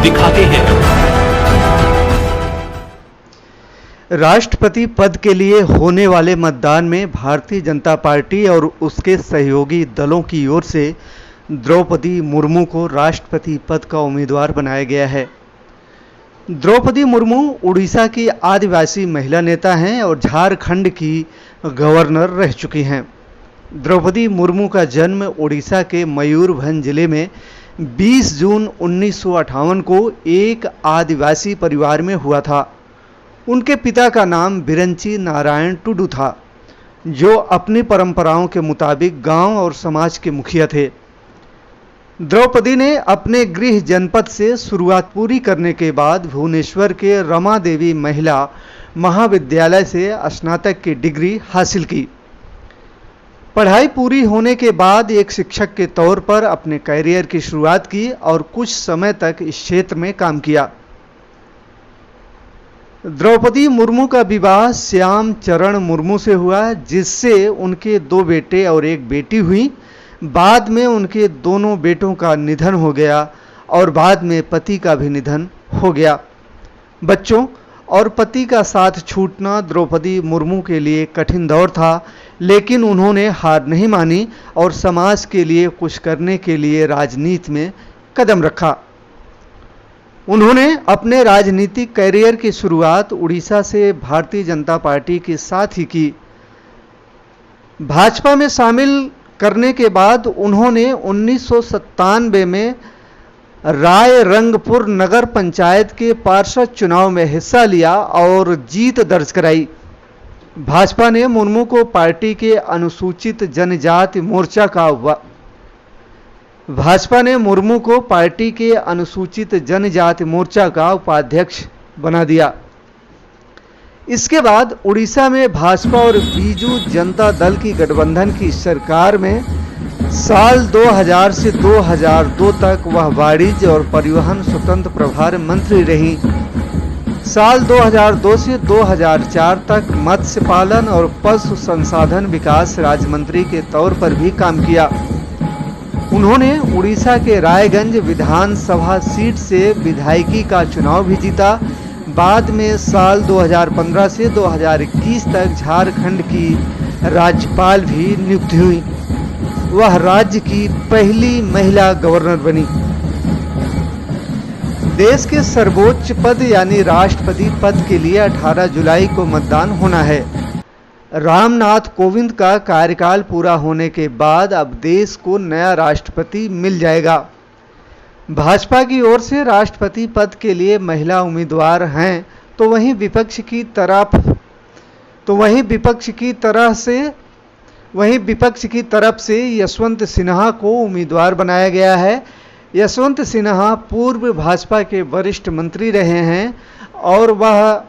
दिखाते हैं। राष्ट्रपति पद के लिए होने वाले मतदान में भारतीय जनता पार्टी और उसके सहयोगी दलों की ओर से द्रौपदी मुर्मू को राष्ट्रपति पद का उम्मीदवार बनाया गया है। द्रौपदी मुर्मू उड़ीसा की आदिवासी महिला नेता हैं और झारखंड की गवर्नर रह चुकी हैं। द्रौपदी मुर्मू का जन्म उड़ीसा के मयूरभंज जिले में 20 जून 1958 को एक आदिवासी परिवार में हुआ था। उनके पिता का नाम बिरंची नारायण टुडू था, जो अपनी परंपराओं के मुताबिक गांव और समाज के मुखिया थे। द्रौपदी ने अपने गृह जनपद से शुरुआत पूरी करने के बाद भुवनेश्वर के रमा देवी महिला महाविद्यालय से स्नातक की डिग्री हासिल की। पढ़ाई पूरी होने के बाद एक शिक्षक के तौर पर अपने कैरियर की शुरुआत की और कुछ समय तक इस क्षेत्र में काम किया। द्रौपदी मुर्मू का विवाह श्याम चरण मुर्मू से हुआ, जिससे उनके 2 बेटे और 1 बेटी हुई। बाद में उनके दोनों बेटों का निधन हो गया और बाद में पति का भी निधन हो गया। बच्चों और पति का साथ छूटना द्रौपदी मुर्मू के लिए कठिन दौर था, लेकिन उन्होंने हार नहीं मानी और समाज के लिए कुछ करने के लिए राजनीति में कदम रखा। उन्होंने अपने राजनीतिक कैरियर की शुरुआत उड़ीसा से भारतीय जनता पार्टी के साथ ही की। भाजपा में शामिल करने के बाद उन्होंने 1997 में रायरंगपुर नगर पंचायत के पार्षद चुनाव में हिस्सा लिया और जीत दर्ज कराई। भाजपा ने मुर्मू को पार्टी के अनुसूचित जनजाति मोर्चा का उपाध्यक्ष बना दिया। इसके बाद उड़ीसा में भाजपा और बीजू जनता दल की गठबंधन की सरकार में साल 2000 से 2002 तक वह वाणिज्य और परिवहन स्वतंत्र प्रभार मंत्री रहीं। साल 2002 से 2004 तक मत्स्य पालन और पशु संसाधन विकास राज्य मंत्री के तौर पर भी काम किया। उन्होंने उड़ीसा के रायगंज विधानसभा सीट से विधायकी का चुनाव भी जीता। बाद में साल 2015 से 2021 तक झारखंड की राज्यपाल भी नियुक्त हुई। वह राज्य की पहली महिला गवर्नर बनी। देश के सर्वोच्च पद यानी राष्ट्रपति पद के लिए 18 जुलाई को मतदान होना है। रामनाथ कोविंद का कार्यकाल पूरा होने के बाद अब देश को नया राष्ट्रपति मिल जाएगा। भाजपा की ओर से राष्ट्रपति पद के लिए महिला उम्मीदवार हैं, तो वहीं विपक्ष की तरफ से यशवंत सिन्हा को उम्मीदवार बनाया गया है। यशवंत सिन्हा पूर्व भाजपा के वरिष्ठ मंत्री रहे हैं और वह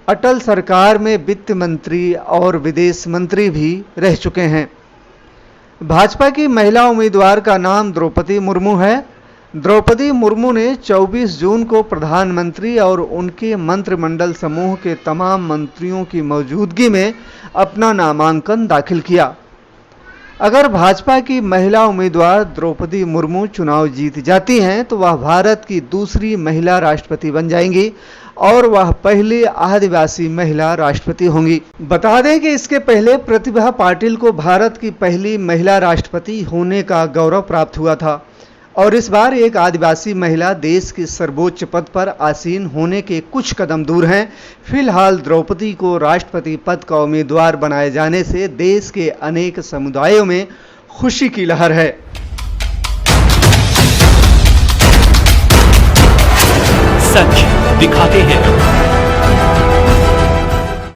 अटल सरकार में वित्त मंत्री और विदेश मंत्री भी रह चुके हैं। भाजपा की महिला उम्मीदवार का नाम द्रौपदी मुर्मू है। द्रौपदी मुर्मू ने 24 जून को प्रधानमंत्री और उनके मंत्रिमंडल समूह के तमाम मंत्रियों की मौजूदगी में अपना नामांकन दाखिल किया। अगर भाजपा की महिला उम्मीदवार द्रौपदी मुर्मू चुनाव जीत जाती हैं, तो वह भारत की दूसरी महिला राष्ट्रपति बन जाएंगी और वह पहली आदिवासी महिला राष्ट्रपति होंगी। बता दें कि इसके पहले प्रतिभा पाटिल को भारत की पहली महिला राष्ट्रपति होने का गौरव प्राप्त हुआ था और इस बार एक आदिवासी महिला देश के सर्वोच्च पद पर आसीन होने के कुछ कदम दूर हैं। फिलहाल द्रौपदी को राष्ट्रपति पद का उम्मीदवार बनाए जाने से देश के अनेक समुदायों में खुशी की लहर है। सच दिखाते हैं।